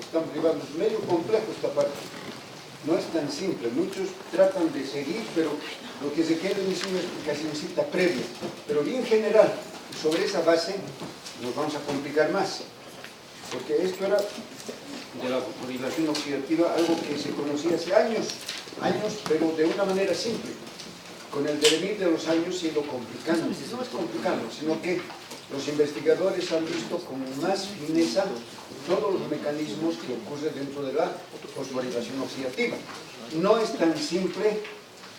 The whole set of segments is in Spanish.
están privados, medio complejo esta parte. No es tan simple, muchos tratan de seguir, pero lo que se quiere es una explicacióncita previa, pero bien general. Sobre esa base nos vamos a complicar más, porque esto era de la fosforilación oxidativa, algo que se conocía hace años, pero de una manera simple. Con el devenir de los años se ha ido complicando, no es complicando, sino que los investigadores han visto con más fineza todos los mecanismos que ocurren dentro de la fosforilación oxidativa. No es tan simple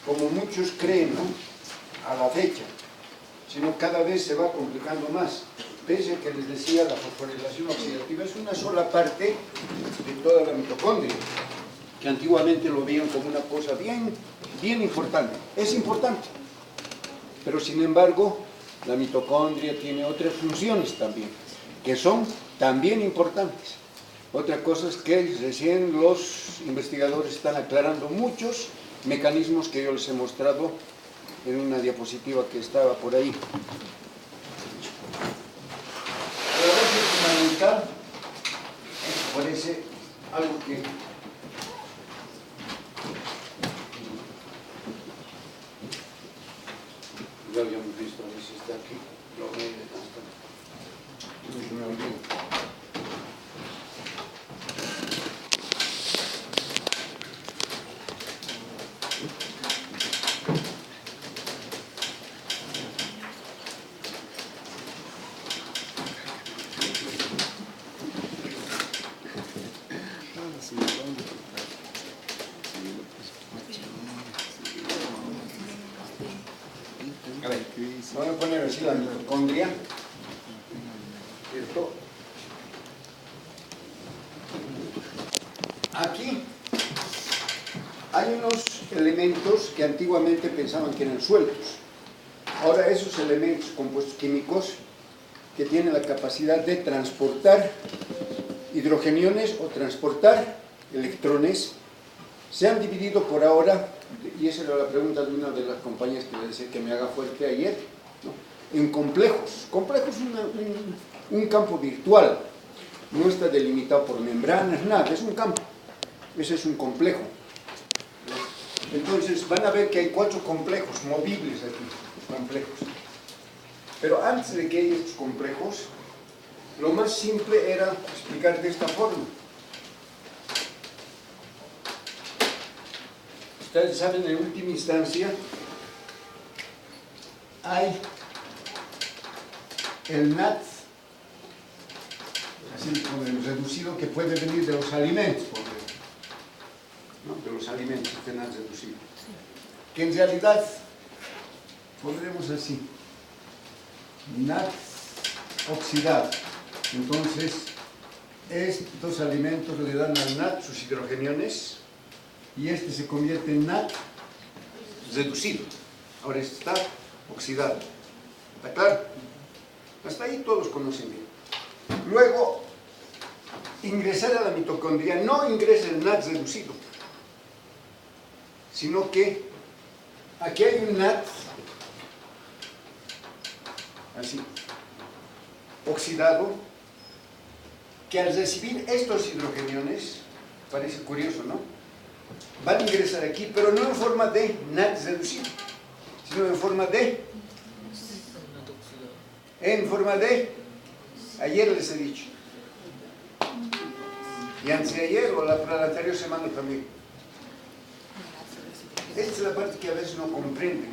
como muchos creen, ¿no?, a la fecha, sino cada vez se va complicando más. Pese a que les decía, la fosforilación oxidativa es una sola parte de toda la mitocondria, que antiguamente lo veían como una cosa bien importante. Es importante, pero sin embargo la mitocondria tiene otras funciones también, que son también importantes. Otra cosa es que recién los investigadores están aclarando muchos mecanismos que yo les he mostrado en una diapositiva que estaba por ahí. La base fundamental parece algo que ya habíamos visto, a ver si está aquí. Lo voy a no se me olvida. A ver, voy a poner así la mitocondria, ¿cierto? Aquí hay unos elementos que antiguamente pensaban que eran sueltos. Ahora esos elementos, compuestos químicos, que tienen la capacidad de transportar hidrogeniones o transportar electrones, se han dividido por ahora, y esa era la pregunta de una de las compañías que le decía que me haga fuerte ayer, ¿no?, en complejos. Complejos es un campo virtual, no está delimitado por membranas, nada, es un campo. Ese es un complejo. Entonces van a ver que hay 4 complejos movibles aquí, complejos. Pero antes de que haya estos complejos, lo más simple era explicar de esta forma. Ustedes saben, en última instancia, hay el NAD, así como el reducido, que puede venir de los alimentos, ¿no?, de los alimentos, este NAD reducido. Que en realidad, pondremos así, NAD oxidado. Entonces, estos alimentos le dan al NAD sus hidrogeniones, y este se convierte en NAD reducido. Ahora este está oxidado. ¿Está claro? Hasta ahí todos conocen bien. Luego, ingresar a la mitocondria no ingresa el NAD reducido, sino que aquí hay un NAD así, oxidado, que al recibir estos hidrogeniones, parece curioso, ¿no?, van a ingresar aquí, pero no en forma de NAD reducido, sino en forma de, ayer les he dicho, y antes de ayer o la anterior semana también. Esta es la parte que a veces no comprenden.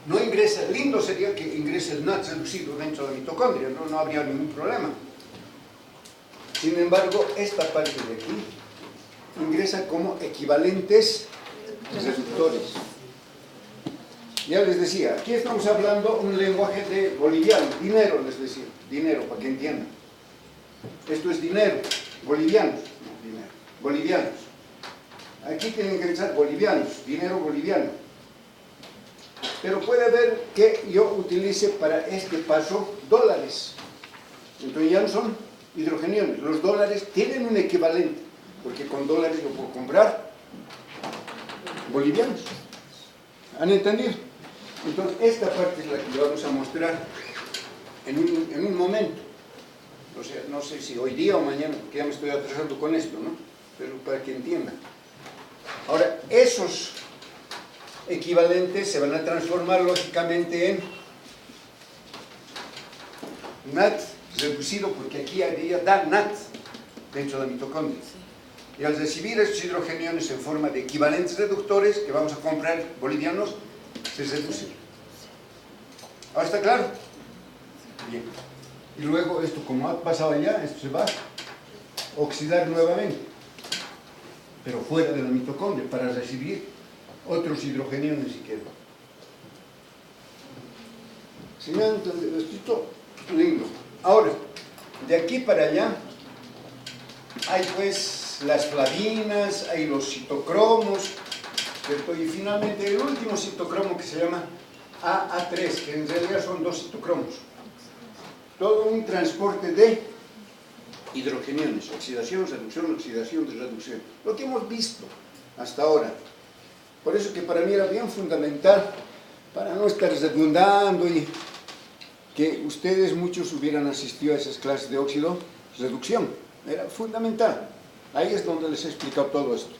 No ingresa, lindo sería que ingrese el NAD reducido dentro de la mitocondria, no habría ningún problema. Sin embargo, esta parte de aquí ingresa como equivalentes reductores. Ya les decía, aquí estamos hablando un lenguaje de boliviano, dinero les decía, dinero, para que entiendan. Esto es dinero, bolivianos, no, dinero, bolivianos. Aquí tienen que ingresar bolivianos, dinero boliviano. Pero puede haber que yo utilice para este paso dólares. Entonces ya no son hidrogeniones, los dólares tienen un equivalente, porque con dólares yo puedo comprar bolivianos. ¿Han entendido? Entonces esta parte es la que vamos a mostrar en un momento. O sea, no sé si hoy día o mañana, porque ya me estoy atrasando con esto, ¿no? Pero para que entiendan. Ahora, esos equivalentes se van a transformar lógicamente en NAD reducido, porque aquí habría da NAD dentro de la mitocondria. Y al recibir estos hidrogeniones en forma de equivalentes reductores, que vamos a comprar bolivianos, se reducen. ¿Ahora está claro? Bien. Y luego esto, como ha pasado allá, esto se va a oxidar nuevamente, pero fuera de la mitocondria, para recibir otros hidrogeniones si quieren. ¿Sí me han entendido? Esto es lindo. Ahora, de aquí para allá, hay pues las flavinas, hay los citocromos, ¿cierto? Y finalmente el último citocromo que se llama AA3, que en realidad son dos citocromos. Todo un transporte de hidrogeniones, oxidación, reducción, oxidación, reducción. Lo que hemos visto hasta ahora. Por eso que para mí era bien fundamental, para no estar redundando y que ustedes muchos hubieran asistido a esas clases de óxido, reducción. Era fundamental. Ahí es donde les he explicado todo esto.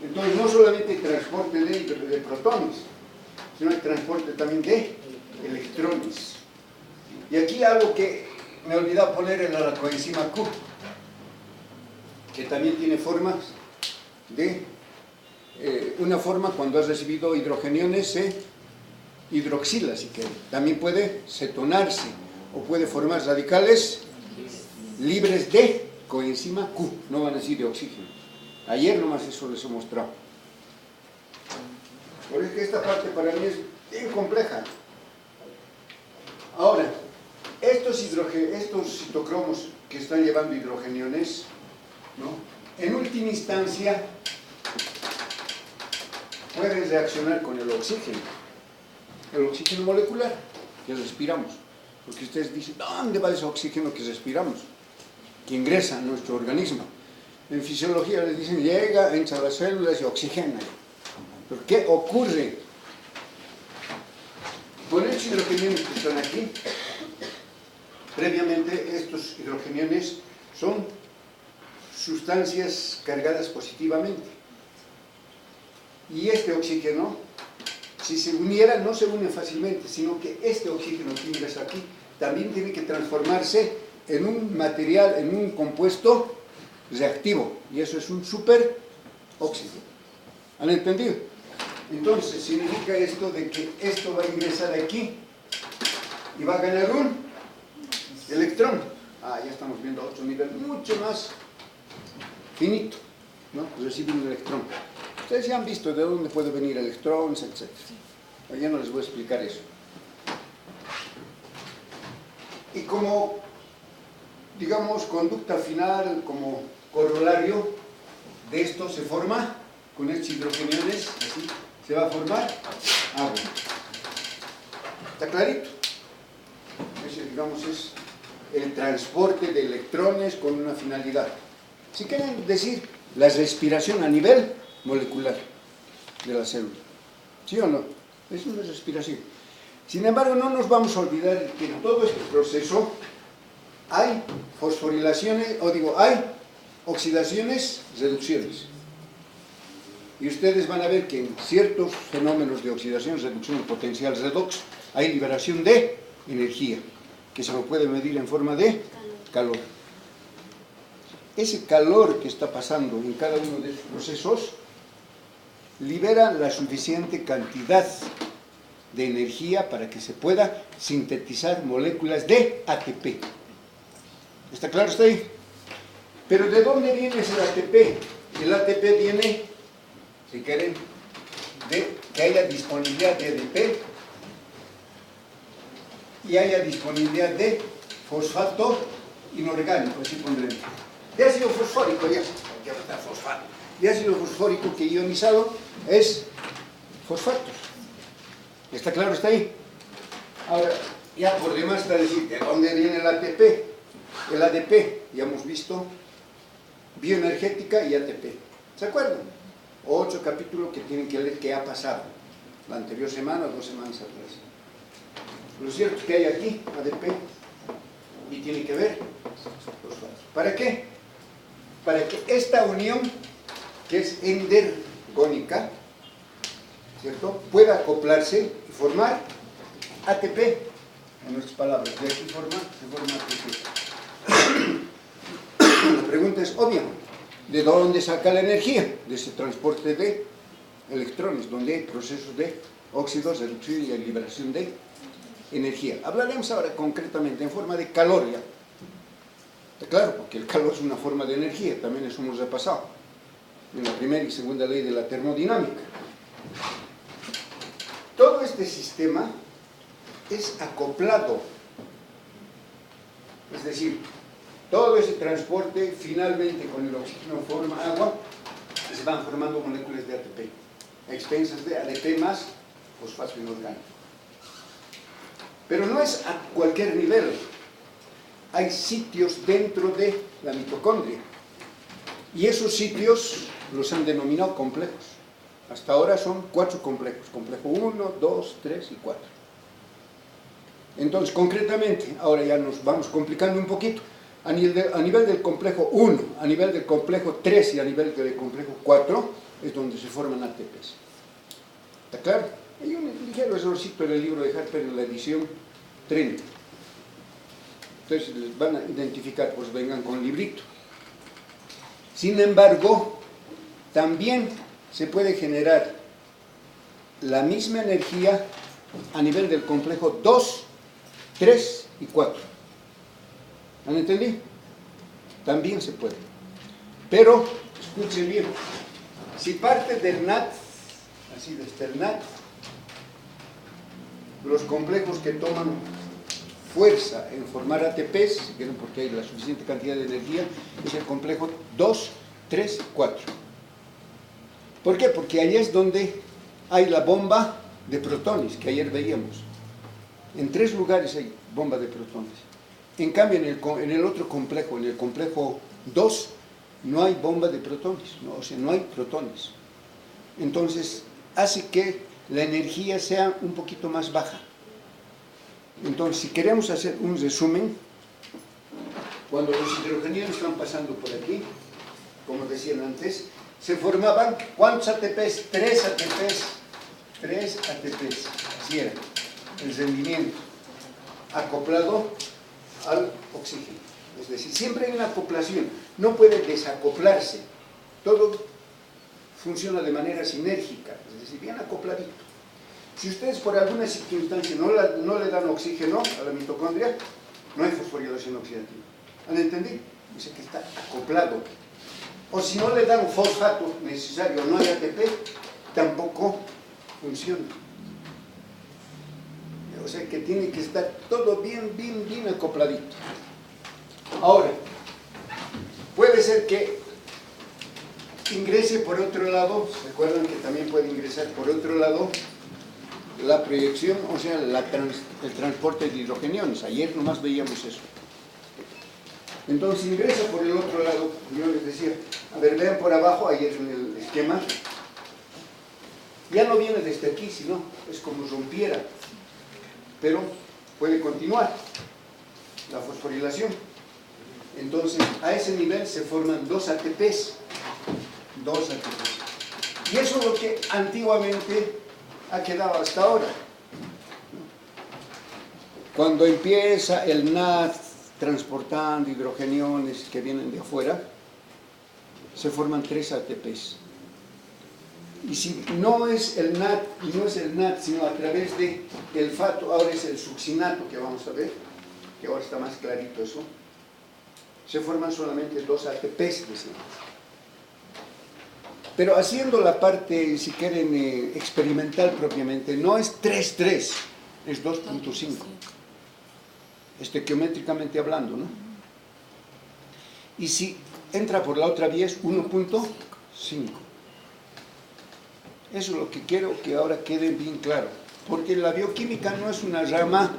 Entonces, no solamente el transporte de protones, sino el transporte también de electrones. Y aquí algo que me he olvidado poner en la coenzima Q, que también tiene formas de, una forma cuando has recibido hidrogeniones se hidroxila, si quiere. También puede cetonarse o puede formar radicales libres de coenzima Q, no van a decir de oxígeno. Ayer nomás eso les he mostrado. Por eso que esta parte para mí es bien compleja. Ahora, estos citocromos que están llevando hidrogeniones, ¿no? En última instancia pueden reaccionar con el oxígeno molecular que respiramos. Porque ustedes dicen, ¿dónde va ese oxígeno que respiramos? Que ingresa a nuestro organismo. En fisiología les dicen, llega, entra a las células y oxigena. ¿Pero qué ocurre? Con estos hidrogeniones que están aquí, previamente estos hidrogeniones son sustancias cargadas positivamente. Y este oxígeno, si se uniera, no se une fácilmente, sino que este oxígeno que ingresa aquí también tiene que transformarse en un material, en un compuesto reactivo, y eso es un superóxido. ¿Han entendido? Entonces, significa esto de que esto va a ingresar aquí y va a ganar un electrón. Ya estamos viendo otro nivel mucho más finito, ¿no? Recibe un electrón. Ustedes ya han visto de dónde puede venir electrones, etc. Ya no les voy a explicar eso. Y como, digamos, conducta final, como corolario de esto se forma, con estos hidrogeniones, así, se va a formar agua. ¿Está clarito? Ese, digamos, es el transporte de electrones con una finalidad. Si quieren decir, la respiración a nivel molecular de la célula. ¿Sí o no? Es una respiración. Sin embargo, no nos vamos a olvidar que en todo este proceso hay fosforilaciones, hay oxidaciones, reducciones. Y ustedes van a ver que en ciertos fenómenos de oxidación, reducción potencial redox, hay liberación de energía, que se lo puede medir en forma de calor. Ese calor que está pasando en cada uno de estos procesos libera la suficiente cantidad de energía para que se pueda sintetizar moléculas de ATP. ¿Está claro hasta ahí? Pero ¿de dónde viene ese ATP? El ATP viene, si quieren, de que haya disponibilidad de ADP y haya disponibilidad de fosfato inorgánico, así pondremos. De ácido fosfórico, ya está fosfato. De ácido fosfórico que ionizado es fosfatos. ¿Está claro? ¿Está ahí? Ahora, ya por demás está decir, ¿de dónde viene el ATP? El ADP, ya hemos visto, bioenergética y ATP. ¿Se acuerdan? 8 capítulos que tienen que leer qué ha pasado la anterior semana o 2 semanas atrás. Lo cierto es que hay aquí ADP y tiene que ver fosfato. ¿Para qué? Para que esta unión, que es endergónica, ¿cierto?, pueda acoplarse y formar ATP. En otras palabras, de aquí se forma ATP. La pregunta es obvia. ¿De dónde saca la energía? De ese transporte de electrones, donde hay procesos de óxidos, reducción y liberación de energía. Hablaremos ahora concretamente en forma de calor ya. Está claro, porque el calor es una forma de energía, también eso hemos repasado en la primera y segunda ley de la termodinámica. Todo este sistema es acoplado, es decir, todo ese transporte finalmente con el oxígeno forma agua, se van formando moléculas de ATP, a expensas de ADP más fosfato inorgánico. Pero no es a cualquier nivel, hay sitios dentro de la mitocondria, y esos sitios los han denominado complejos. Hasta ahora son 4 complejos, complejo 1, 2, 3 y 4. Entonces, concretamente, ahora ya nos vamos complicando un poquito. A nivel del complejo 1, a nivel del complejo 3 y a nivel del complejo 4 es donde se forman ATPs. ¿Está claro? Hay un ligero errorcito en el libro de Harper en la edición 30. Entonces les van a identificar, pues vengan con librito. Sin embargo, también se puede generar la misma energía a nivel del complejo 2, 3 y 4. ¿Han entendido? También se puede. Pero, escuchen bien, si parte del NAT, así desde el NAT, los complejos que toman fuerza en formar ATPs, porque hay la suficiente cantidad de energía, es el complejo 2, 3 y 4. ¿Por qué? Porque ahí es donde hay la bomba de protones, que ayer veíamos. En 3 lugares hay bomba de protones. En cambio, en el otro complejo, en el complejo 2, no hay bomba de protones, ¿no? O sea, no hay protones. Entonces, hace que la energía sea un poquito más baja. Entonces, si queremos hacer un resumen, cuando los hidrogenieros están pasando por aquí, como decían antes, se formaban, ¿cuántos ATPs? 3 ATPs. 3 ATPs. Así era el rendimiento acoplado al oxígeno. Es decir, siempre hay una acoplación, no puede desacoplarse, todo funciona de manera sinérgica, es decir, bien acopladito. Si ustedes por alguna circunstancia no le dan oxígeno a la mitocondria, no hay fosforilación oxidativa. ¿Han entendido? Dice que está acoplado. O si no le dan fosfato necesario, no hay ATP, tampoco funciona. O sea que tiene que estar todo bien acopladito. Ahora, puede ser que ingrese por otro lado, recuerdan que también puede ingresar por otro lado la proyección, o sea, el transporte de hidrogeniones. Ayer nomás veíamos eso. Entonces ingresa por el otro lado, yo les decía, a ver, vean por abajo, ayer en el esquema, ya no viene desde aquí, sino es como rompiera, pero puede continuar la fosforilación. Entonces, a ese nivel se forman 2 ATPs. 2 ATPs. Y eso es lo que antiguamente ha quedado hasta ahora. Cuando empieza el NAD transportando hidrogeniones que vienen de afuera, se forman 3 ATPs. Y si no es el NAD, y no es el NAD, sino a través del fato, ahora es el succinato que vamos a ver, que ahora está más clarito eso, se forman solamente 2 ATPs, decimos. Pero haciendo la parte, si quieren, experimental propiamente, no es 3,3, es 2,5. Estequiométricamente hablando, ¿no? Y si entra por la otra vía es 1,5. Eso es lo que quiero que ahora quede bien claro, porque la bioquímica no es una rama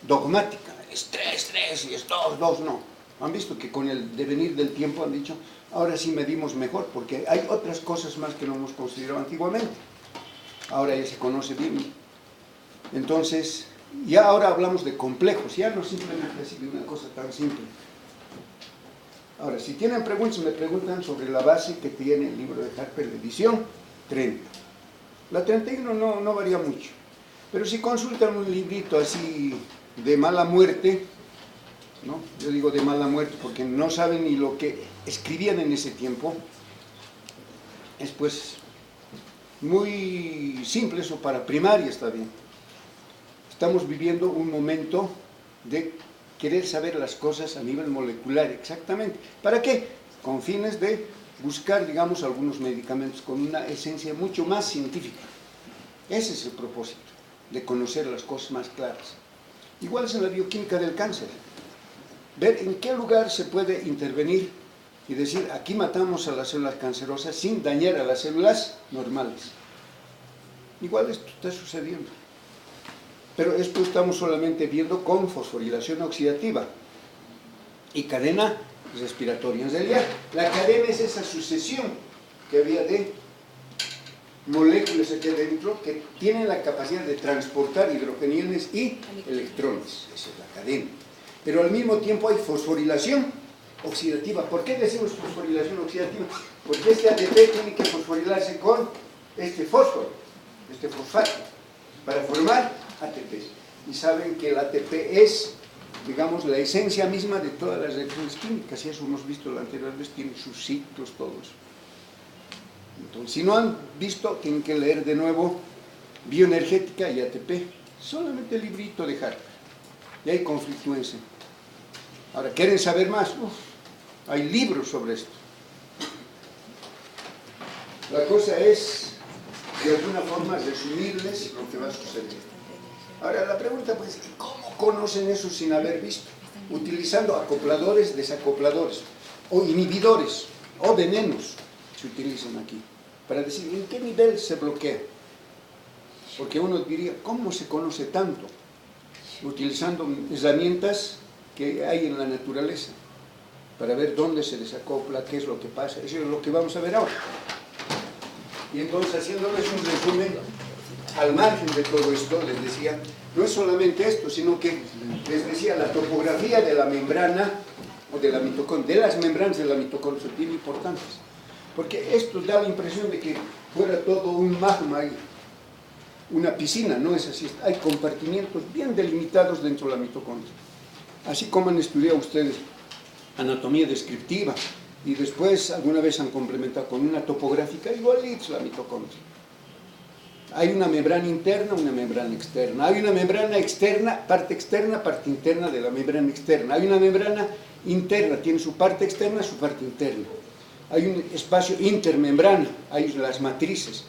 dogmática, es 3 y es 2, no. Han visto que con el devenir del tiempo han dicho, ahora sí medimos mejor, porque hay otras cosas más que no hemos considerado antiguamente. Ahora ya se conoce bien. Entonces, Ya ahora hablamos de complejos, ya no simplemente así de una cosa tan simple. Ahora, si tienen preguntas, me preguntan sobre la base que tiene el libro de Harper de edición 30. La 31 no varía mucho, pero si consultan un librito así de mala muerte, ¿no? Yo digo de mala muerte porque no saben ni lo que escribían en ese tiempo, es pues muy simple, eso para primaria está bien. Estamos viviendo un momento de querer saber las cosas a nivel molecular exactamente. ¿Para qué? Con fines de buscar, digamos, algunos medicamentos con una esencia mucho más científica. Ese es el propósito, de conocer las cosas más claras. Igual es en la bioquímica del cáncer. Ver en qué lugar se puede intervenir y decir, aquí matamos a las células cancerosas sin dañar a las células normales. Igual esto está sucediendo. Pero esto estamos solamente viendo con fosforilación oxidativa y cadena respiratoria. En realidad, la cadena es esa sucesión que había de moléculas aquí adentro que tienen la capacidad de transportar hidrogeniones y electrones. Esa es la cadena. Pero al mismo tiempo hay fosforilación oxidativa. ¿Por qué decimos fosforilación oxidativa? Porque este ADP tiene que fosforilarse con este fósforo, este fosfato, para formar ATP. Y saben que el ATP es, digamos, la esencia misma de todas las reacciones químicas, y eso hemos visto la anterior vez, tiene sus ciclos, todo eso. Entonces, si no han visto, tienen que leer de nuevo Bioenergética y ATP, solamente el librito de Harper, y hay conflictuencia. Ahora, ¿quieren saber más? Hay libros sobre esto. La cosa es, de alguna forma, resumirles lo que va a suceder. Ahora, la pregunta pues, ¿cómo conocen eso sin haber visto? Utilizando acopladores, desacopladores, o inhibidores, o venenos, se utilizan aquí, para decir en qué nivel se bloquea. Porque uno diría, ¿cómo se conoce tanto? Utilizando herramientas que hay en la naturaleza, para ver dónde se desacopla, qué es lo que pasa. Eso es lo que vamos a ver ahora. Y entonces, haciéndoles un resumen, al margen de todo esto, les decía, no es solamente esto, sino que les decía, la topografía de la membrana, o de la mitocondria, de las membranas de la mitocondria, son bien importantes. Porque esto da la impresión de que fuera todo un magma ahí, una piscina, no es así, hay compartimientos bien delimitados dentro de la mitocondria. Así como han estudiado ustedes anatomía descriptiva y después alguna vez han complementado con una topográfica, igualito la mitocondria. Hay una membrana interna, una membrana externa. Hay una membrana externa, parte interna de la membrana externa. Hay una membrana interna, tiene su parte externa, su parte interna. Hay un espacio intermembrana, hay las matrices.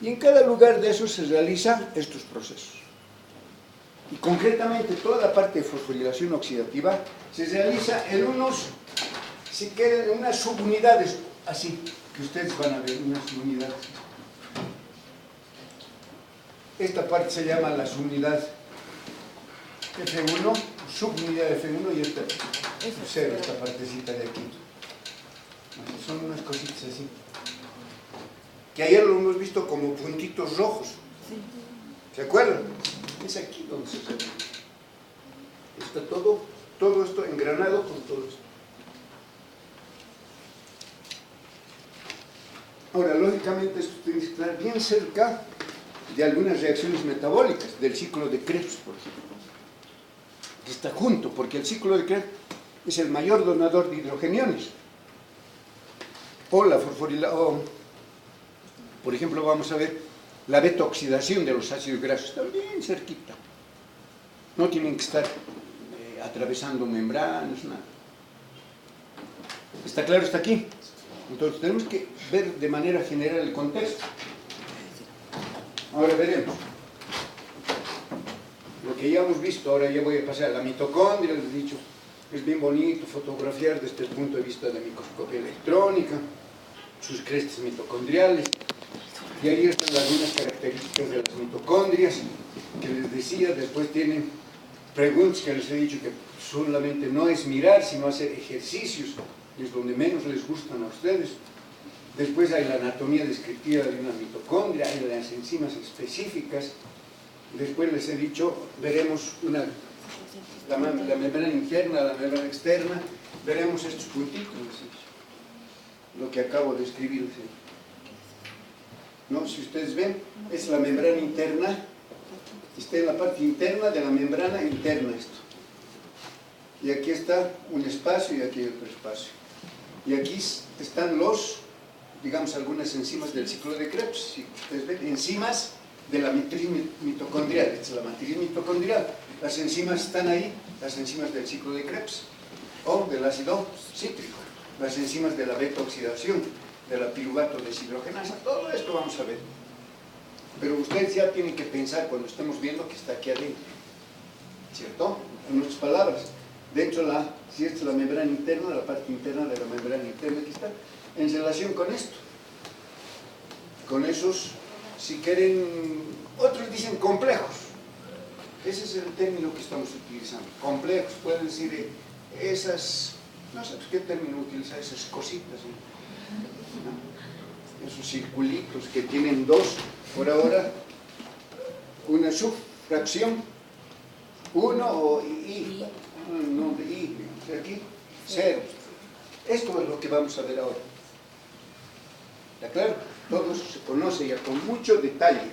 Y en cada lugar de eso se realizan estos procesos. Y concretamente toda la parte de fosforilación oxidativa se realiza en unos, si quieren, en unas subunidades, así, que ustedes van a ver, unas subunidades. Esta parte se llama la subunidad F1, subunidad F1 y esta cero, esta partecita de aquí. Son unas cositas así. Que ayer lo hemos visto como puntitos rojos. ¿Se acuerdan? Es aquí donde se ve. Está todo esto engranado con todo esto. Ahora, lógicamente, esto tiene que estar bien cerca de algunas reacciones metabólicas, del ciclo de Krebs, por ejemplo. Está junto, porque el ciclo de Krebs es el mayor donador de hidrogeniones. O la fosforilación, por ejemplo, vamos a ver la beta-oxidación de los ácidos grasos, está bien cerquita. No tienen que estar atravesando membranas, nada. ¿Está claro? Está aquí. Entonces tenemos que ver de manera general el contexto. Ahora veremos. Lo que ya hemos visto, ahora ya voy a pasar a la mitocondria, les he dicho, es bien bonito fotografiar desde el punto de vista de microscopía electrónica, sus crestas mitocondriales, y ahí están algunas características de las mitocondrias, que les decía, después tienen preguntas que les he dicho que solamente no es mirar, sino hacer ejercicios, es donde menos les gustan a ustedes. Después hay la anatomía descriptiva de una mitocondria, hay las enzimas específicas, Después les he dicho, veremos la membrana interna, la membrana externa, veremos estos puntitos, lo que acabo de escribir. ¿No? Si ustedes ven, es la membrana interna, está en la parte interna de la membrana interna esto. Y aquí está un espacio y aquí otro espacio. Y aquí están digamos, algunas enzimas del ciclo de Krebs. Si ustedes ven, enzimas de la matriz mitocondrial. Esta es la matriz mitocondrial. Las enzimas están ahí, las enzimas del ciclo de Krebs o del ácido cítrico, las enzimas de la beta-oxidación, de la piruvato deshidrogenasa. Todo esto vamos a ver. Pero ustedes ya tienen que pensar cuando estemos viendo que está aquí adentro, ¿cierto? En otras palabras, dentro si esta es la membrana interna, la parte interna de la membrana interna aquí está, en relación con esto, con esos, si quieren, otros dicen complejos. Ese es el término que estamos utilizando. Complejos, pueden decir esas, no sé qué término utilizar, esas cositas, ¿no? Esos circulitos que tienen dos, por ahora, una subfracción, uno o i, no de i, o sea, aquí, cero. Esto es lo que vamos a ver ahora. ¿Está claro? Todo eso se conoce ya con mucho detalle.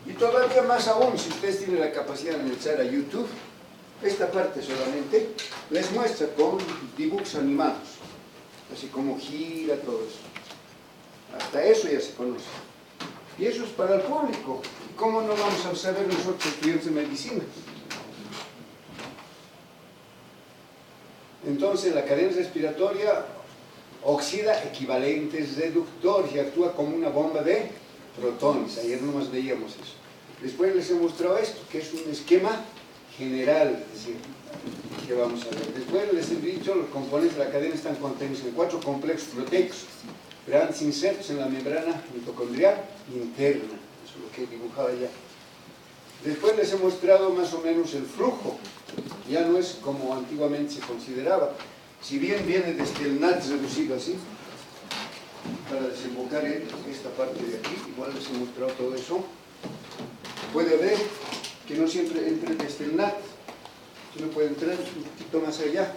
Y todavía más aún, si ustedes tienen la capacidad de entrar a YouTube, esta parte solamente les muestra con dibujos animados, así como gira todo eso. Hasta eso ya se conoce. Y eso es para el público. ¿Cómo no vamos a saber nosotros, estudiantes de medicina? Entonces, la cadena respiratoria oxida equivalentes reductores y actúa como una bomba de protones. Ayer nomás veíamos eso. Después les he mostrado esto, que es un esquema general, es decir, que vamos a ver. Después les he dicho, los componentes de la cadena están contenidos en 4 complejos proteicos, grandes insertos en la membrana mitocondrial interna. Eso es lo que he dibujado allá. Después les he mostrado más o menos el flujo. Ya no es como antiguamente se consideraba. Si bien viene desde el NAT reducido así, para desembocar en esta parte de aquí, igual les he mostrado todo eso, puede ver que no siempre entre desde el NAT, sino puede entrar un poquito más allá.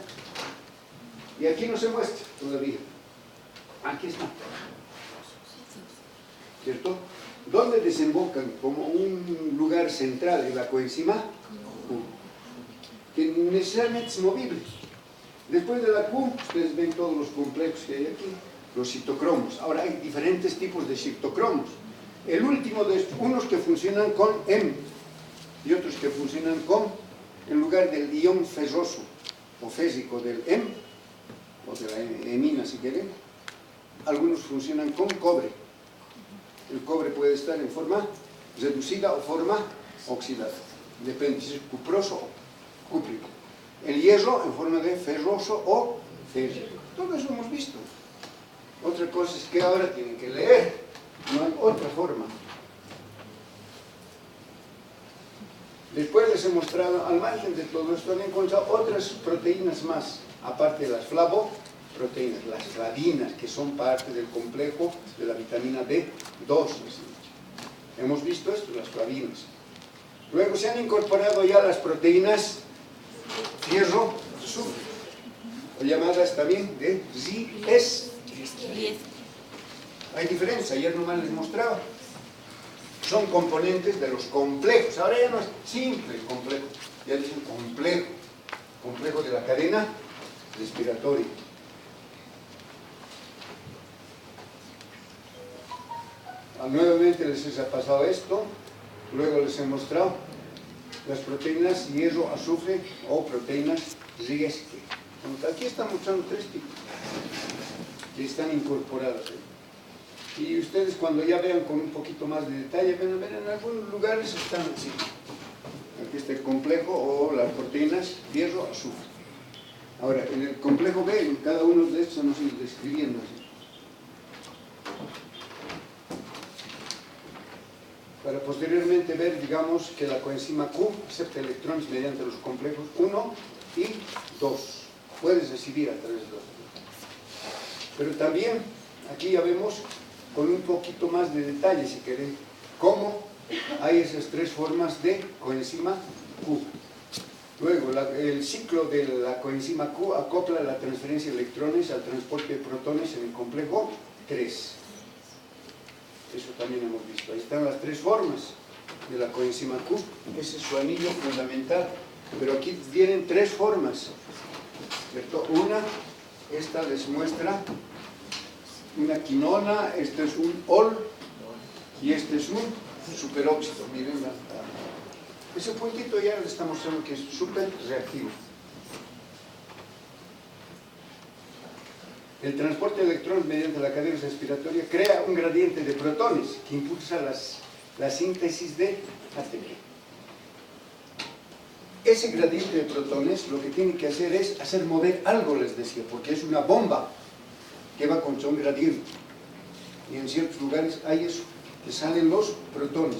Y aquí no se muestra todavía. Aquí está. ¿Cierto? ¿Dónde desembocan? Como un lugar central en la coenzima Q, que necesariamente es movible. Después de la Q, ustedes ven todos los complejos que hay aquí, los citocromos. Ahora hay diferentes tipos de citocromos. El último de estos, unos que funcionan con M y otros que funcionan con, en lugar del ion ferroso o fésico del M, o de la hemina si quieren, algunos funcionan con cobre. El cobre puede estar en forma reducida o forma oxidada. Depende si es cuproso o cúprico. El hierro en forma de ferroso o férrico. Todo eso hemos visto. Otra cosa es que ahora tienen que leer. No hay otra forma. Después les he mostrado, al margen de todo esto, han encontrado otras proteínas más, aparte de las flavoproteínas, las flavinas, que son parte del complejo de la vitamina B2. Hemos visto esto, las flavinas. Luego se han incorporado ya las proteínas fierro, azufre, o llamadas también de RIES. Hay diferencia, ayer nomás les mostraba. Son componentes de los complejos. Ahora ya no es simple el complejo, ya dicen complejo. Complejo de la cadena respiratoria. Nuevamente les he pasado esto. Luego les he mostrado las proteínas hierro, azufre o proteínas RIES. Aquí están mostrando 3 tipos que están incorporadas. Y ustedes cuando ya vean con un poquito más de detalle, van a ver en algunos lugares están así. Aquí está el complejo o las proteínas hierro, azufre. Ahora, en el complejo B, en cada uno de estos vamos a ir describiendo así. Para posteriormente ver, digamos, que la coenzima Q acepta electrones mediante los complejos 1 y 2. Puedes recibir a través de los dos. Pero también, aquí ya vemos con un poquito más de detalle, si querés, cómo hay esas tres formas de coenzima Q. Luego, el ciclo de la coenzima Q acopla la transferencia de electrones al transporte de protones en el complejo 3. Eso también hemos visto. Ahí están las tres formas de la coenzima Q. Ese es su anillo fundamental. Pero aquí vienen tres formas, ¿cierto? Una, esta les muestra una quinona, este es un ol y este es un superóxido. Miren, ese puntito ya le está mostrando que es súper reactivo. El transporte de electrones mediante la cadena respiratoria crea un gradiente de protones que impulsa la síntesis de ATP. Ese gradiente de protones lo que tiene que hacer es hacer mover algo, les decía, porque es una bomba que va contra un gradiente. Y en ciertos lugares hay eso, que salen los protones.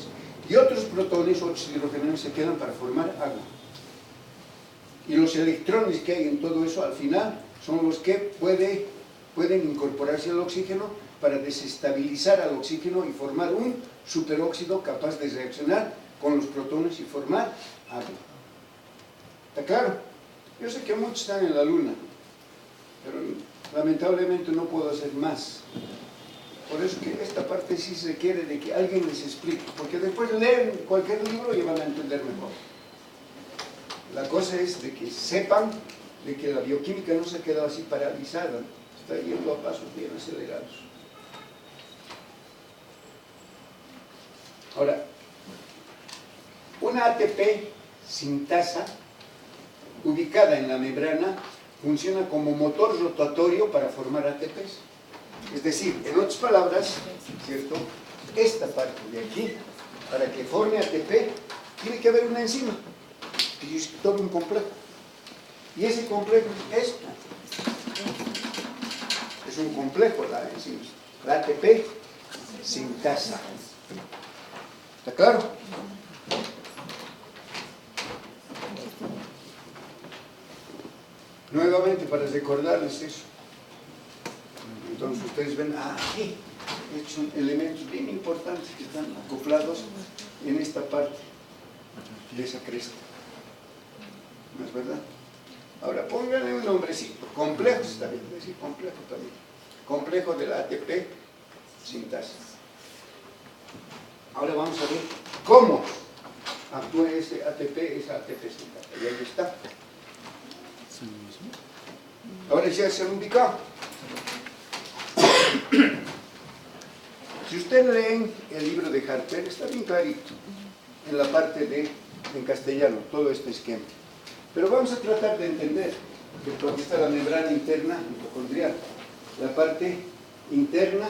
Y otros protones, otros hidrogenados se quedan para formar agua. Y los electrones que hay en todo eso, al final, son los que pueden incorporarse al oxígeno para desestabilizar al oxígeno y formar un superóxido capaz de reaccionar con los protones y formar agua. ¿Está claro? Yo sé que muchos están en la luna, pero lamentablemente no puedo hacer más. Por eso que esta parte sí se requiere de que alguien les explique, porque después leen cualquier libro y van a entender mejor. La cosa es de que sepan de que la bioquímica no se ha quedado así paralizada, está yendo a pasos bien acelerados. Ahora, una ATP sintasa ubicada en la membrana funciona como motor rotatorio para formar ATPs. Es decir, en otras palabras, ¿cierto? Esta parte de aquí, para que forme ATP, tiene que haber una enzima, que es todo un complejo. Y ese complejo es esto. Es un complejo la enzima, la ATP sintasa. ¿Está claro? Nuevamente, para recordarles eso. Entonces ustedes ven, aquí son elementos bien importantes que están acoplados en esta parte de esa cresta. ¿No es verdad? Ahora pónganle un nombrecito, complejo, está bien, decir complejo también. Complejo de la ATP sintasa. Ahora vamos a ver cómo actúa ese ATP, esa ATP sintasa. Y ahí está. Ahora ya se han ubicado. Si ustedes leen el libro de Harper, está bien clarito en la parte en castellano, todo este esquema. Pero vamos a tratar de entender que aquí está la membrana interna mitocondrial, la parte interna,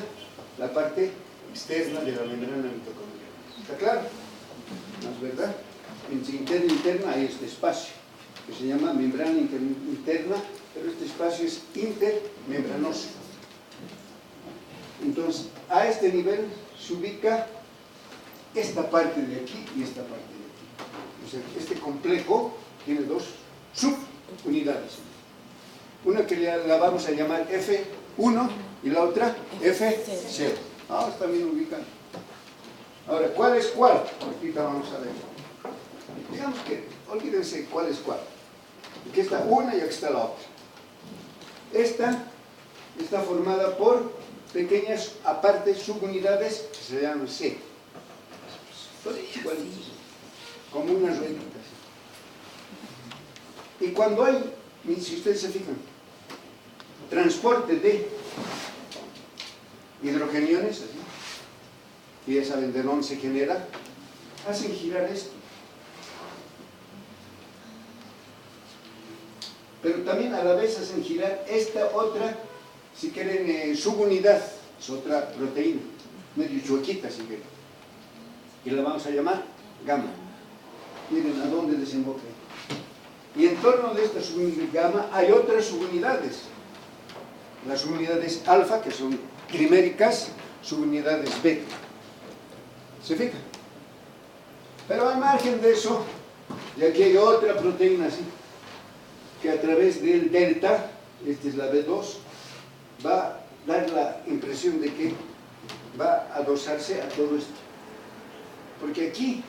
la parte externa de la membrana mitocondrial. ¿Está claro? ¿No es verdad? Entre interna e interna hay este espacio que se llama membrana interna, pero este espacio es intermembranoso. Entonces, a este nivel se ubica esta parte de aquí y esta parte de aquí. O sea, este complejo tiene dos subunidades. Una que la vamos a llamar F1 y la otra F0. Está bien ubicado. Ahora, ¿cuál es cuál? Ahorita vamos a ver. Digamos que, olvídense cuál es cuál. Aquí está una y aquí está la otra. Esta está formada por pequeñas aparte subunidades que se llaman C. Como unas rueditas. Y cuando hay, si ustedes se fijan, transporte de hidrogeniones, así, y ya saben de dónde se genera, hacen girar esto. Pero también a la vez hacen girar esta otra, si quieren, subunidad, es otra proteína, medio chuequita si quieren. Y la vamos a llamar gamma. Miren a dónde desemboca. Y en torno de esta subunidad gamma hay otras subunidades. Las subunidades alfa, que son triméricas, subunidades beta. ¿Se fijan? Pero al margen de eso, y aquí hay otra proteína así, que a través del delta, esta es la B2, va a dar la impresión de que va a adosarse a todo esto. porque aquí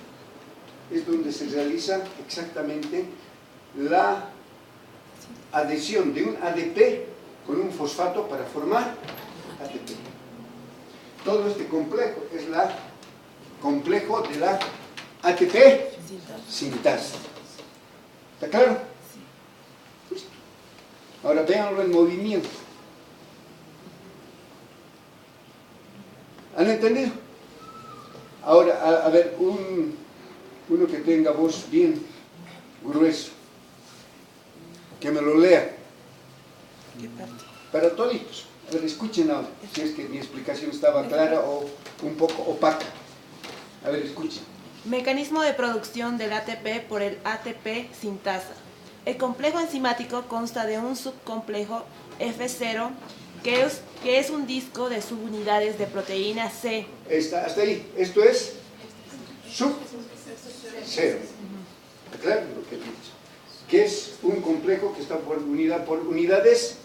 es donde se realiza exactamente la adhesión de un ADP con un fosfato para formar ATP. Todo este complejo es el complejo de la ATP sintasa. ¿Está claro? Listo. Ahora véanlo en movimiento. ¿Han entendido? Ahora, a ver, uno que tenga voz bien grueso, que me lo lea. ¿Qué parte? Para toditos. A ver, escuchen ahora, si es que mi explicación estaba clara o un poco opaca. A ver, escuchen. Mecanismo de producción del ATP por el ATP sintasa. El complejo enzimático consta de un subcomplejo F0 que es un disco de subunidades de proteína C. Hasta ahí. Esto es sub 0. Claro lo que he dicho. Que es un complejo que está por unidades,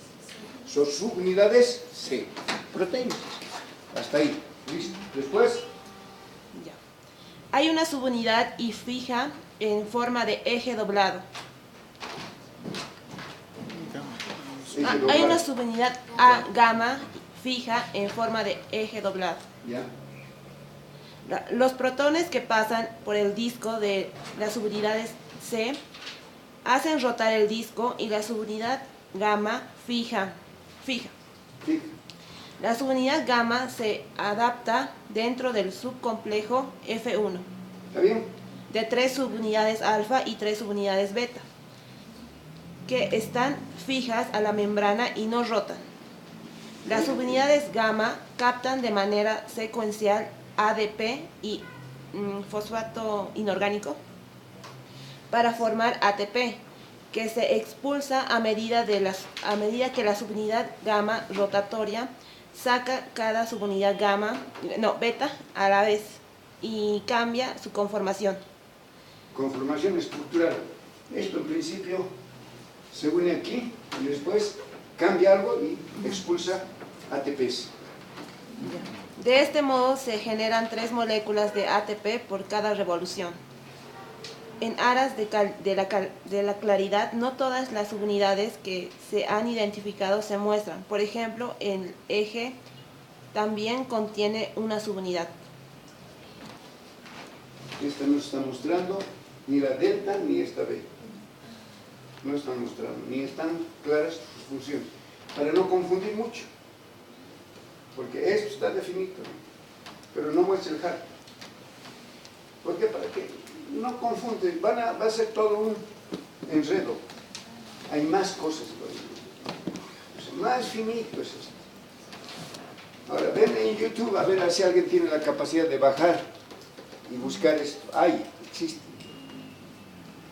son subunidades C. Proteínas. Hasta ahí. Listo. Después. Ya. Hay una subunidad y fija en forma de eje doblado. Hay una subunidad A gamma fija en forma de eje doblado. Ya. Los protones que pasan por el disco de las subunidades C hacen rotar el disco y la subunidad gamma fija. Sí. La subunidad gamma se adapta dentro del subcomplejo F1 ¿Está bien? de 3 subunidades alfa y 3 subunidades beta que están fijas a la membrana y no rotan. Las subunidades gamma captan de manera secuencial ADP y fosfato inorgánico para formar ATP, que se expulsa a medida que la subunidad gamma rotatoria saca cada subunidad beta a la vez y cambia su conformación. Conformación estructural. Esto en principio se une aquí y después cambia algo y expulsa ATPs. De este modo se generan 3 moléculas de ATP por cada revolución. En aras de la claridad, no todas las subunidades que se han identificado se muestran. Por ejemplo, el eje también contiene una subunidad. Esta no está mostrando ni la delta ni esta B. No están mostrando, ni están claras sus funciones. Para no confundir mucho. Porque esto está definido, pero no muestra el hard. ¿Por qué? Para que no confunde, va a ser todo un enredo. Hay más cosas todavía. Más finito es esto. Ahora, ven en YouTube a ver si alguien tiene la capacidad de bajar y buscar esto. Existe.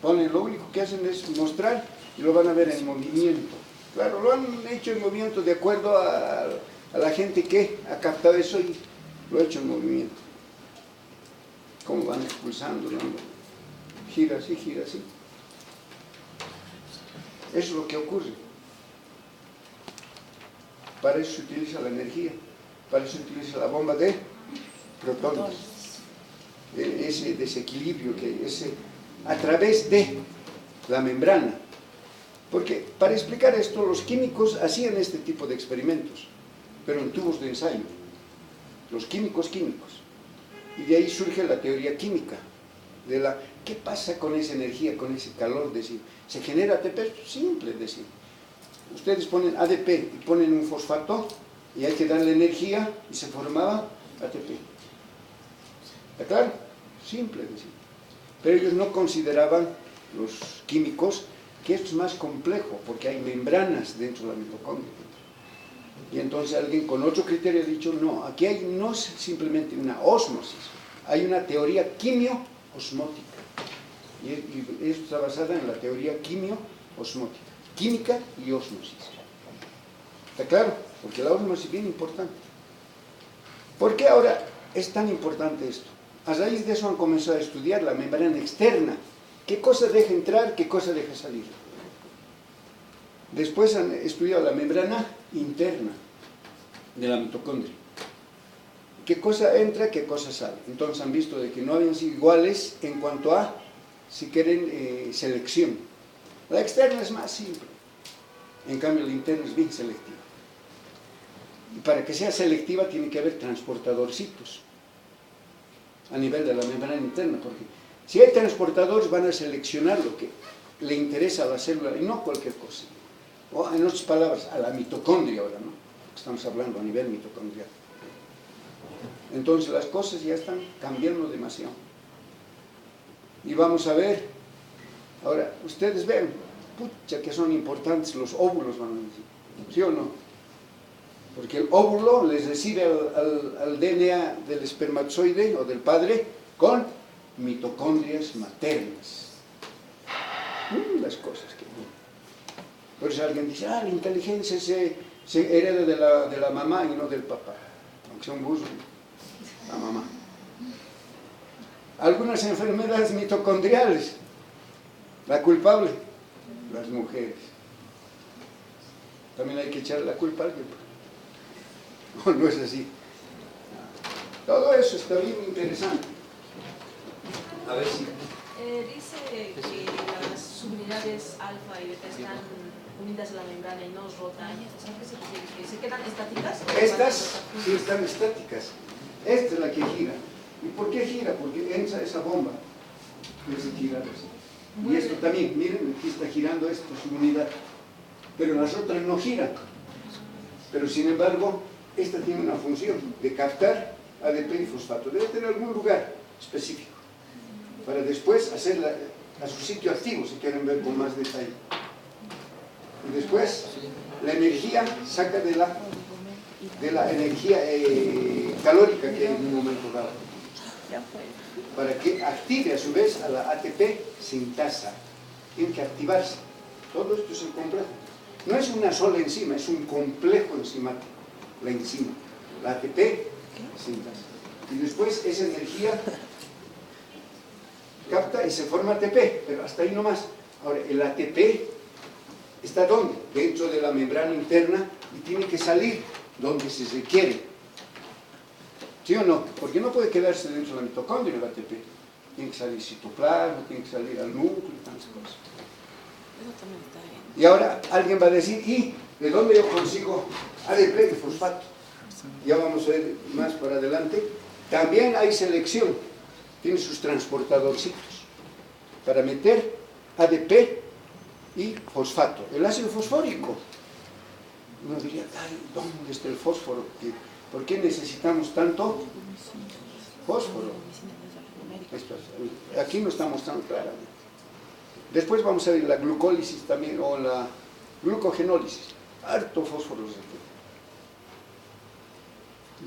Ponen, lo único que hacen es mostrar y lo van a ver en movimiento. Claro, lo han hecho en movimiento de acuerdo a la gente que ha captado eso y lo ha hecho en movimiento. Cómo van expulsando, ¿no? Gira así, gira así. Eso es lo que ocurre. Para eso se utiliza la energía, para eso se utiliza la bomba de protones. Ese desequilibrio a través de la membrana. Porque para explicar esto, los químicos hacían este tipo de experimentos, pero en tubos de ensayo. Los químicos. Y de ahí surge la teoría química. ¿Qué pasa con esa energía, con ese calor? Decir, ¿se genera ATP? Simple, decir. Ustedes ponen ADP y ponen un fosfato y hay que darle energía y se formaba ATP. ¿Está claro? Simple, decir. Pero ellos no consideraban, los químicos, que esto es más complejo porque hay membranas dentro de la mitocondria. Y entonces alguien con otro criterio ha dicho, no, aquí no es simplemente una ósmosis, hay una teoría quimio-osmótica. Y esto está basada en la teoría quimio-osmótica, química y ósmosis. ¿Está claro? Porque la ósmosis es bien importante. ¿Por qué ahora es tan importante esto? A raíz de eso han comenzado a estudiar la membrana externa. ¿Qué cosa deja entrar, qué cosa deja salir? Después han estudiado la membrana interna de la mitocondria. qué cosa entra, qué cosa sale. Entonces han visto de que no habían sido iguales en cuanto a, si quieren, selección. La externa es más simple, en cambio la interna es bien selectiva. Y para que sea selectiva tiene que haber transportadorcitos a nivel de la membrana interna, porque si hay transportadores van a seleccionar lo que le interesa a la célula y no cualquier cosa. O en otras palabras, a la mitocondria ahora, ¿no? Estamos hablando a nivel mitocondrial. Entonces las cosas ya están cambiando demasiado. Y vamos a ver, ahora, ustedes ven, pucha que son importantes los óvulos, van a decir, ¿sí o no? Porque el óvulo les recibe al DNA del espermatozoide o del padre con mitocondrias maternas. Las cosas que... Por eso alguien dice, la inteligencia se hereda de la mamá y no del papá. Aunque sea un burro, la mamá. Algunas enfermedades mitocondriales, la culpable, las mujeres. También hay que echarle la culpa a alguien. No, no es así. Todo eso está bien interesante. A ver si... dice que las subunidades alfa y beta están unidas a la membrana y no rotan. ¿Sabes qué se quiere decir? ¿Se quedan estáticas? Estas sí están estáticas. Esta es la que gira. ¿Y por qué gira? Porque entra esa bomba que se gira así. Y esto también, miren, aquí está girando esta subunidad. Pero las otras no giran. Pero sin embargo, esta tiene una función de captar ADP y fosfato. Debe tener algún lugar específico para después hacerla a su sitio activo, si quieren ver con más detalle. Y después, la energía saca de la energía calórica que hay en un momento dado, para que active a su vez a la ATP sintasa. Tiene que activarse. Todo esto es el complejo. No es una sola enzima, es un complejo enzimático, la enzima, la ATP sintasa. Y después esa energía capta y se forma ATP, pero hasta ahí nomás. Ahora, el ATP está ¿dónde? Dentro de la membrana interna y tiene que salir donde se requiere. ¿Sí o no? Porque no puede quedarse dentro de la mitocondria el ATP. Tiene que salir citoplasma, tiene que salir al núcleo y tantas cosas. Y ahora alguien va a decir, ¿y de dónde yo consigo ADP y fosfato? Ya vamos a ver más para adelante. También hay selección. Tiene sus transportadorcitos para meter ADP y fosfato. El ácido fosfórico. Uno diría, ay, ¿dónde está el fósforo? ¿Por qué necesitamos tanto fósforo? Aquí no está mostrando claramente. Después vamos a ver la glucólisis también, o la glucogenólisis. Harto fósforo.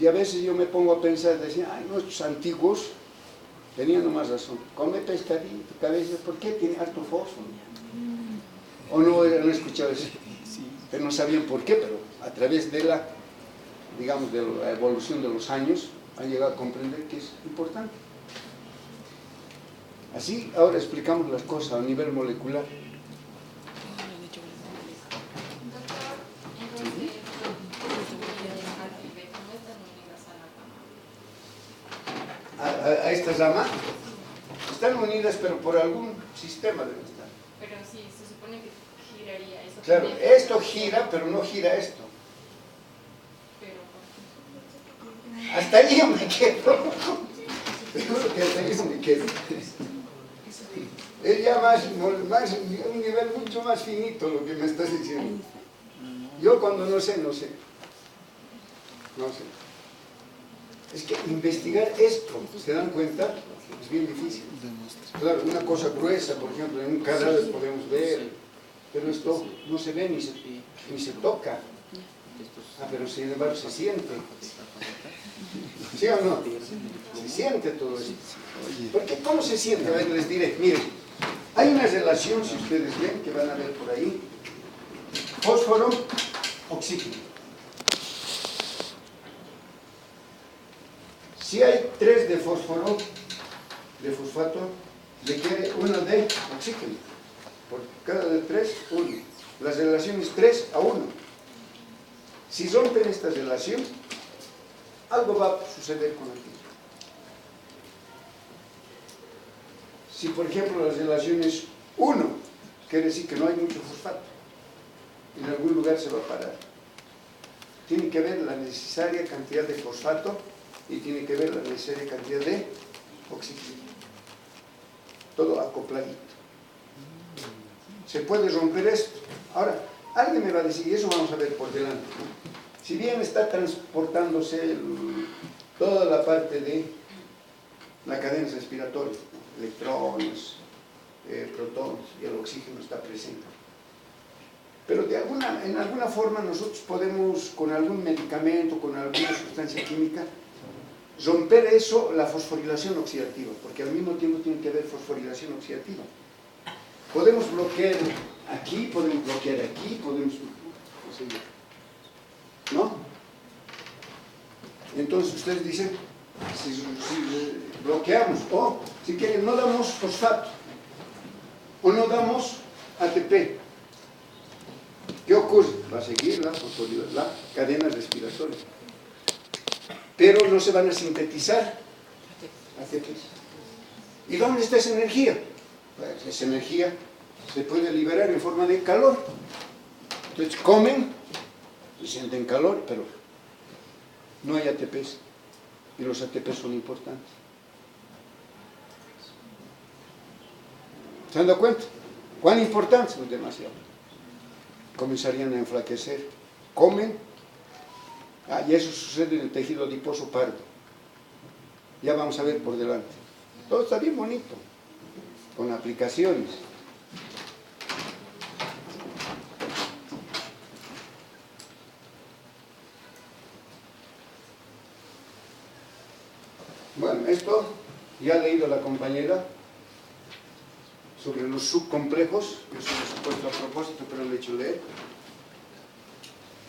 Y a veces yo me pongo a pensar, decía, ay, nuestros antiguos tenían más razón. Come pescadito, cabeza, ¿por qué tiene harto fósforo? ¿O no han escuchado eso? Que no sabían por qué, pero a través de la, digamos, de la evolución de los años, han llegado a comprender que es importante. Así, ahora explicamos las cosas a nivel molecular. A esta rama están unidas, pero por algún sistema deben estar. Pero sí, se supone que giraría eso. Claro, esto gira, pero no gira esto. Pero, hasta ahí yo me quedo. Seguro que hasta ahí yo me quedo. Es ya un nivel mucho más finito lo que me estás diciendo. Yo cuando no sé, no sé. No sé. Es que investigar esto, ¿se dan cuenta? Es bien difícil. Claro, una cosa gruesa, por ejemplo, en un cadáver podemos ver, pero esto no se ve ni se toca. Pero sin embargo se siente. ¿Sí o no? Se siente todo esto. Porque ¿cómo se siente? A ver, les diré, miren, hay una relación, si ustedes ven, que van a ver por ahí, fósforo, oxígeno. Si hay 3 de fósforo, de fosfato, requiere 1 de oxígeno. Por cada de 3, 1. La relación es 3 a 1. Si rompen esta relación, algo va a suceder con aquello. Si, por ejemplo, las relaciones 1, quiere decir que no hay mucho fosfato, en algún lugar se va a parar. Tiene que haber la necesaria cantidad de fosfato y tiene que haber la necesaria cantidad de oxígeno. Todo acopladito. Se puede romper esto. Ahora, alguien me va a decir, y eso vamos a ver por delante, ¿no? Si bien está transportándose toda la parte de la cadena respiratoria, ¿no? Electrones, protones, y el oxígeno está presente. Pero en alguna forma nosotros podemos, con algún medicamento, con alguna sustancia química, romper eso, la fosforilación oxidativa, porque al mismo tiempo tiene que haber fosforilación oxidativa. Podemos bloquear aquí, podemos bloquear aquí, podemos... ¿no? Entonces ustedes dicen, si bloqueamos, o si quieren, no damos fosfato, o no damos ATP, ¿qué ocurre? Va a seguir la cadena respiratoria. Pero no se van a sintetizar ATPs. ¿Y dónde está esa energía? Pues esa energía se puede liberar en forma de calor. Entonces comen y sienten calor, pero no hay ATPs. Y los ATPs son importantes. ¿Se han dado cuenta? ¿Cuán importantes? Son demasiado. Comenzarían a enflaquecer. Comen. Y eso sucede en el tejido adiposo pardo. Ya vamos a ver por delante. Todo está bien bonito, con aplicaciones. Bueno, esto ya ha leído la compañera sobre los subcomplejos. Eso lo he puesto a propósito, pero lo he hecho leer.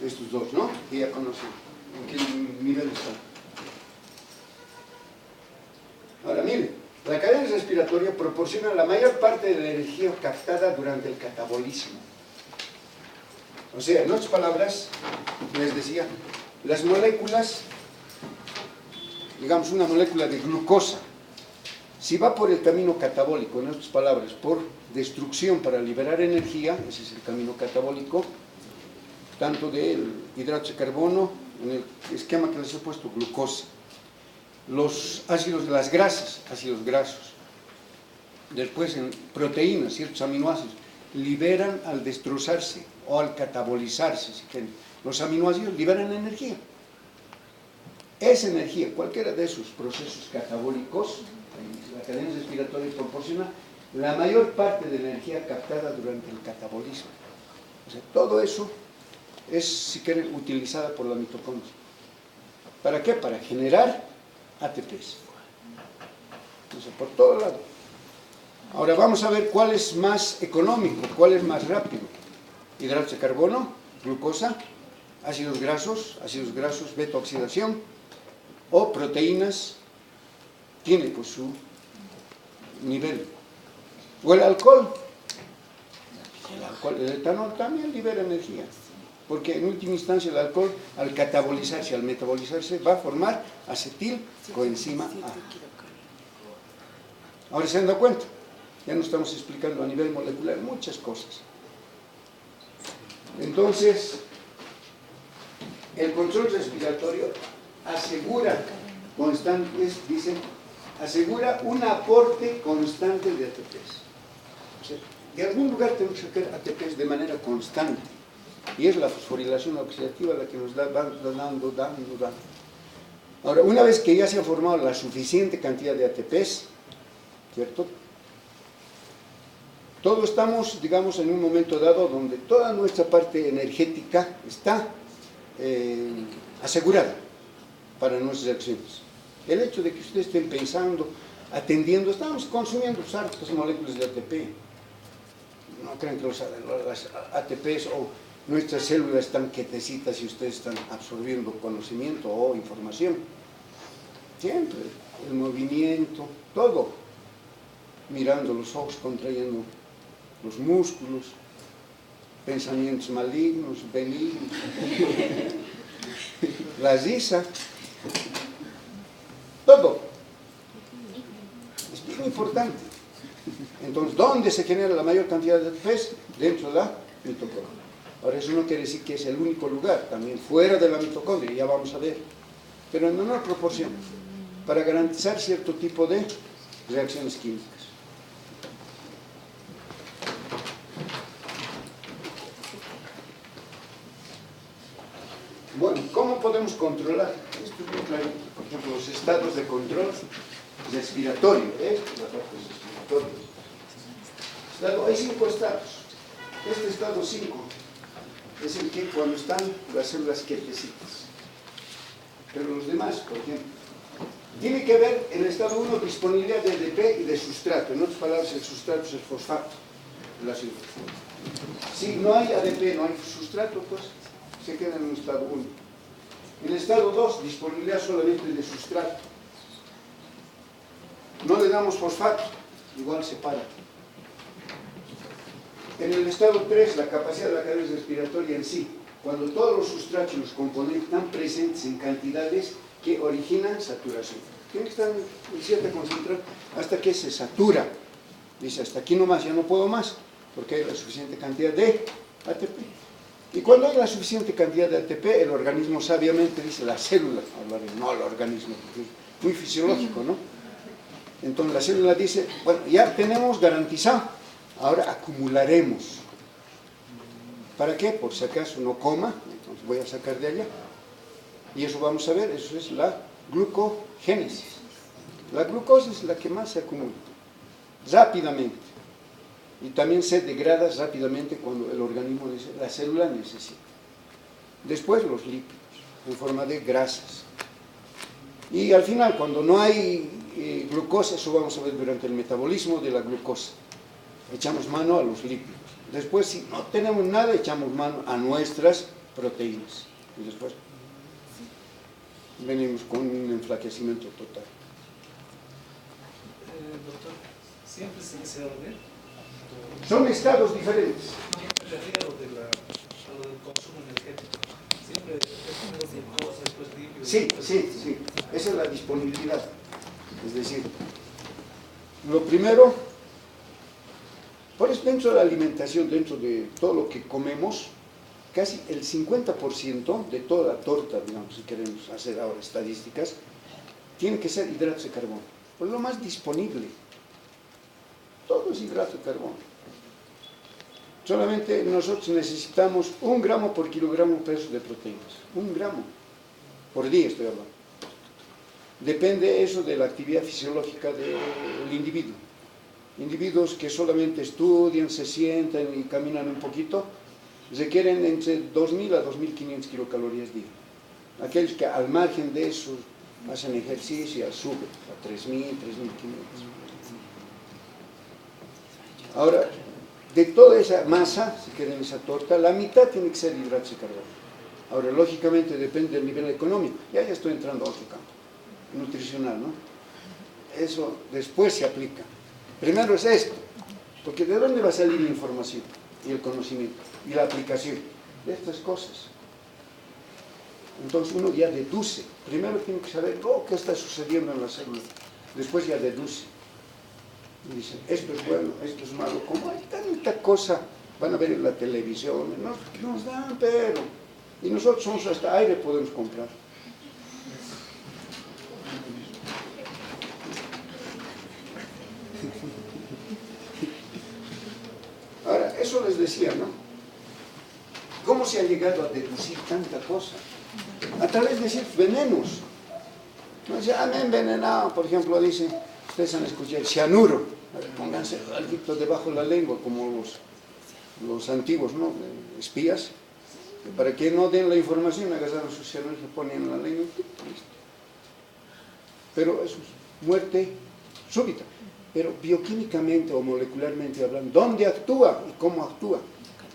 Estos dos, ¿no? Que ya conocen. ¿En qué nivel están? Ahora, miren, la cadena respiratoria proporciona la mayor parte de la energía captada durante el catabolismo. O sea, en otras palabras, les decía, las moléculas, digamos una molécula de glucosa, si va por el camino catabólico, en otras palabras, por destrucción para liberar energía, ese es el camino catabólico, tanto del hidrato de carbono, en el esquema que les he puesto, glucosa, los ácidos de las grasas, ácidos grasos, después en proteínas, ciertos aminoácidos, liberan al destrozarse o al catabolizarse, si quieren. Los aminoácidos liberan energía. Esa energía, cualquiera de esos procesos catabólicos, la cadena respiratoria proporciona la mayor parte de la energía captada durante el catabolismo. O sea, todo eso es, si quieren, utilizada por la mitocondria. ¿Para qué? Para generar ATPs. O sea, por todo lado. Ahora vamos a ver cuál es más económico, cuál es más rápido. Hidratos de carbono, glucosa, ácidos grasos, beta-oxidación, o proteínas, tiene pues su nivel. O el alcohol. El etanol también libera energía. Porque en última instancia el alcohol, al catabolizarse, al metabolizarse, va a formar acetilcoenzima A. Ahora se han dado cuenta, ya nos estamos explicando a nivel molecular muchas cosas. Entonces, el control respiratorio asegura asegura un aporte constante de ATPs. O sea, de algún lugar tenemos que sacar ATPs de manera constante. Y es la fosforilación oxidativa la que nos va dando. Ahora, una vez que ya se ha formado la suficiente cantidad de ATPs, ¿cierto? Todos estamos, digamos, en un momento dado donde toda nuestra parte energética está asegurada para nuestras acciones. El hecho de que ustedes estén pensando, atendiendo, estamos consumiendo hartas moléculas de ATP. No crean que las ATPs o nuestras células están quietecitas y ustedes están absorbiendo conocimiento o información. Siempre, el movimiento, todo. Mirando los ojos, contrayendo los músculos, pensamientos malignos, benignos. La risa, importante. Entonces, ¿dónde se genera la mayor cantidad de ATPs? Dentro de la mitocondria. Ahora, eso no quiere decir que es el único lugar, también fuera de la mitocondria, ya vamos a ver, pero en menor proporción, para garantizar cierto tipo de reacciones químicas. Bueno, ¿cómo podemos controlar? Esto es muy claro. Por ejemplo, los estados de control respiratorio. La parte respiratoria. Hay 5 estados. Este estado 5 es el que cuando están las células quietecitas. Pero los demás, por ejemplo, tiene que ver en el estado 1 disponibilidad de ADP y de sustrato. En otras palabras, el sustrato es el fosfato de la célula. Si no hay ADP, no hay sustrato, pues se queda en el estado 1. En el estado 2, disponibilidad solamente de sustrato. No le damos fosfato, igual se para. En el estado 3, la capacidad de la cadena respiratoria en sí, cuando todos los sustratos y los componentes están presentes en cantidades que originan saturación. Tiene que estar en cierta concentración hasta que se satura. Dice, hasta aquí nomás, ya no puedo más, porque hay la suficiente cantidad de ATP. Y cuando hay la suficiente cantidad de ATP, el organismo sabiamente dice, la célula, no el organismo, porque es muy fisiológico, ¿no? Entonces la célula dice, bueno, ya tenemos garantizado, ahora acumularemos. ¿Para qué? Por si acaso no coma, entonces voy a sacar de allá. Y eso vamos a ver, eso es la glucogénesis. La glucosa es la que más se acumula, rápidamente. Y también se degrada rápidamente cuando el organismo, la célula necesita. Después los lípidos, en forma de grasas. Y al final, cuando no hay glucosa, eso vamos a ver durante el metabolismo de la glucosa, echamos mano a los lípidos. Después, si no tenemos nada, echamos mano a nuestras proteínas. Y después venimos con un enflaquecimiento total. Doctor, ¿siempre se dice dormir? Son estados diferentes. No me refiero a lo del consumo energético. Siempre después de glucosa, después lípidos. Sí. Esa es la disponibilidad. Es decir, lo primero, por eso dentro de la alimentación, dentro de todo lo que comemos, casi el 50% de toda la torta, digamos, si queremos hacer ahora estadísticas, tiene que ser hidratos de carbono. Pues lo más disponible. Todo es hidrato de carbono. Solamente nosotros necesitamos 1 gramo por kilogramo peso de proteínas. 1 gramo por día, estoy hablando. Depende eso de la actividad fisiológica del individuo. Individuos que solamente estudian, se sientan y caminan un poquito, requieren entre 2.000 a 2.500 kilocalorías día. Aquellos que al margen de eso hacen ejercicio, suben a 3.000, 3.500. Ahora, de toda esa masa, si quieren esa torta, la mitad tiene que ser hidratos de carbono. Ahora, lógicamente, depende del nivel económico. Ya estoy entrando a otro campo, nutricional, ¿no? Eso después se aplica. Primero es esto, porque ¿de dónde va a salir la información y el conocimiento y la aplicación de estas cosas? Entonces uno ya deduce. Primero tiene que saber qué está sucediendo en la célula. Después ya deduce. Y dicen, esto es bueno, esto es malo. Como hay tanta cosa, van a ver en la televisión, nos dan, pero... Y nosotros somos hasta aire podemos comprar. Ahora, eso les decía, ¿no? ¿Cómo se ha llegado a deducir tanta cosa? A través de decir venenos. No dice, me han envenenado, por ejemplo, dice, ustedes han escuchado el cianuro. Pónganse algo debajo de la lengua, como los antiguos, ¿no? Espías. Para que no den la información, agarraron su cianuro y se ponen en la lengua. Pero eso es muerte súbita. Pero bioquímicamente o molecularmente hablando, ¿dónde actúa y cómo actúa?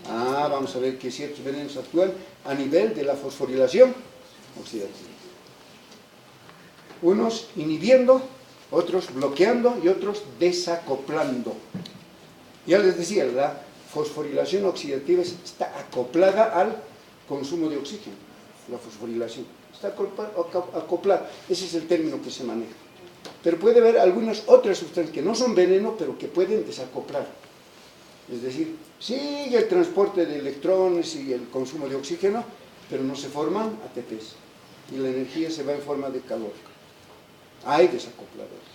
Vamos a ver que ciertos venenos actúan a nivel de la fosforilación oxidativa. Unos inhibiendo, otros bloqueando y otros desacoplando. Ya les decía, la fosforilación oxidativa está acoplada al consumo de oxígeno. La fosforilación está acoplada. Ese es el término que se maneja. Pero puede haber algunas otras sustancias que no son veneno, pero que pueden desacoplar. Es decir, sigue el transporte de electrones y el consumo de oxígeno, pero no se forman ATPs. Y la energía se va en forma de calor. Hay desacopladores.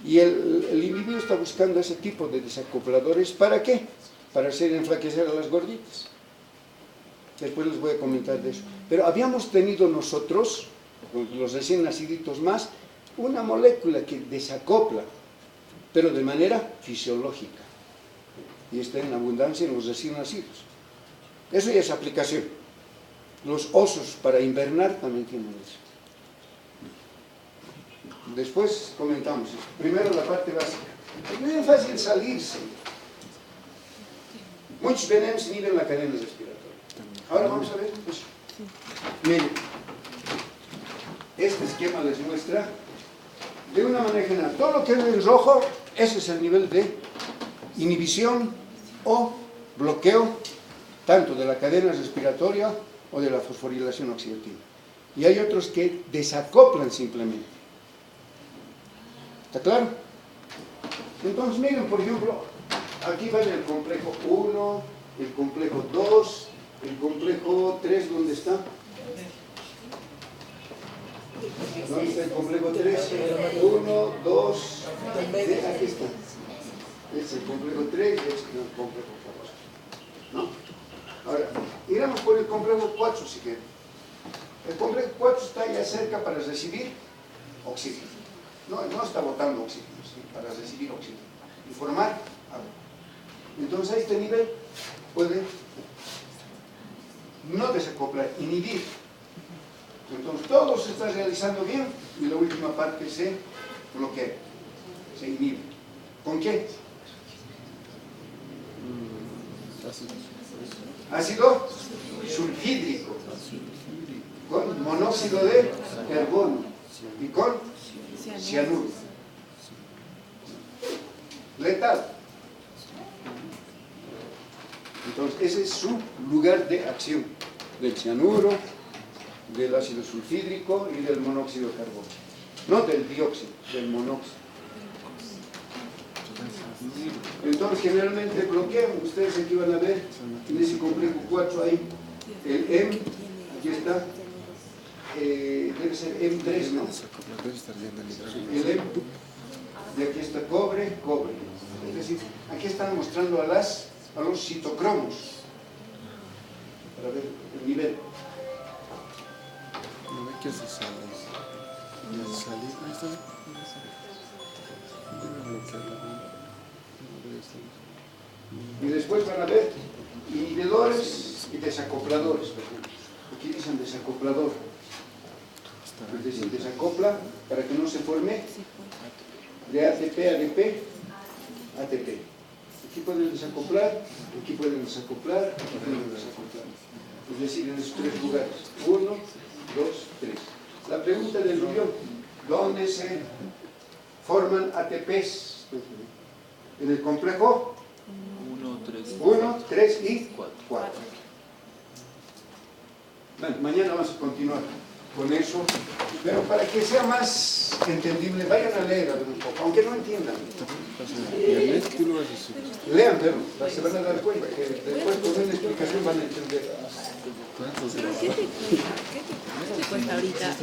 Y el individuo está buscando ese tipo de desacopladores. ¿Para qué? Para hacer enflaquecer a las gorditas. Después les voy a comentar de eso. Pero habíamos tenido nosotros, los recién naciditos más, una molécula que desacopla, pero de manera fisiológica. Y está en abundancia en los recién nacidos. Eso ya es aplicación. Los osos para invernar también tienen eso. Después comentamos eso. Primero la parte básica. Es muy fácil salirse. Muchos venenos inhiben la cadena respiratoria. Ahora vamos a ver eso. Miren, este esquema les muestra de una manera general. Todo lo que es en rojo, ese es el nivel de inhibición o bloqueo tanto de la cadena respiratoria o de la fosforilación oxidativa. Y hay otros que desacoplan simplemente. ¿Está claro? Entonces miren, por ejemplo, aquí va el complejo 1, el complejo 2, el complejo 3, ¿dónde está? ¿Dónde está el complejo 3? 1, 2, aquí está. Este es el complejo 3 y este es el complejo 4. ¿No? Ahora, iremos por el complejo 4 si quieren. El complejo 4 está ya cerca para recibir oxígeno. No está botando oxígeno, ¿sí? Para recibir oxígeno y formar agua. Entonces a este nivel puede no desacoplar, inhibir. Entonces todo se está realizando bien y la última parte se bloquea, se inhibe. ¿Con qué? Ácido sulfídrico, con monóxido de carbono y con cianuro. Letal. Entonces ese es su lugar de acción, del cianuro, del ácido sulfídrico y del monóxido de carbono. No del dióxido, del monóxido. Entonces generalmente bloquean, ustedes aquí van a ver, en ese complejo 4 hay el M, aquí está, debe ser M3, ¿no? El M, y aquí está cobre, cobre. Es decir, aquí están mostrando a los citocromos, para ver el nivel. No ve que se sale. Ahí está. Y después van a ver inhibidores y desacopladores, por ejemplo. Aquí dicen desacoplador. Es decir, desacopla para que no se forme de ATP, ADP, ATP. Aquí pueden desacoplar, aquí pueden desacoplar, aquí pueden desacoplar. Es decir, en esos tres lugares. 1, 2, 3. La pregunta del millón, ¿dónde se forman ATPs? En el complejo 1, 3 y 4. Bueno, mañana vamos a continuar con eso, pero para que sea más entendible, vayan a leer un poco, aunque no entiendan. Lean, pero se van a dar cuenta que después con una explicación van a entender. ¿Qué te cuesta ahorita?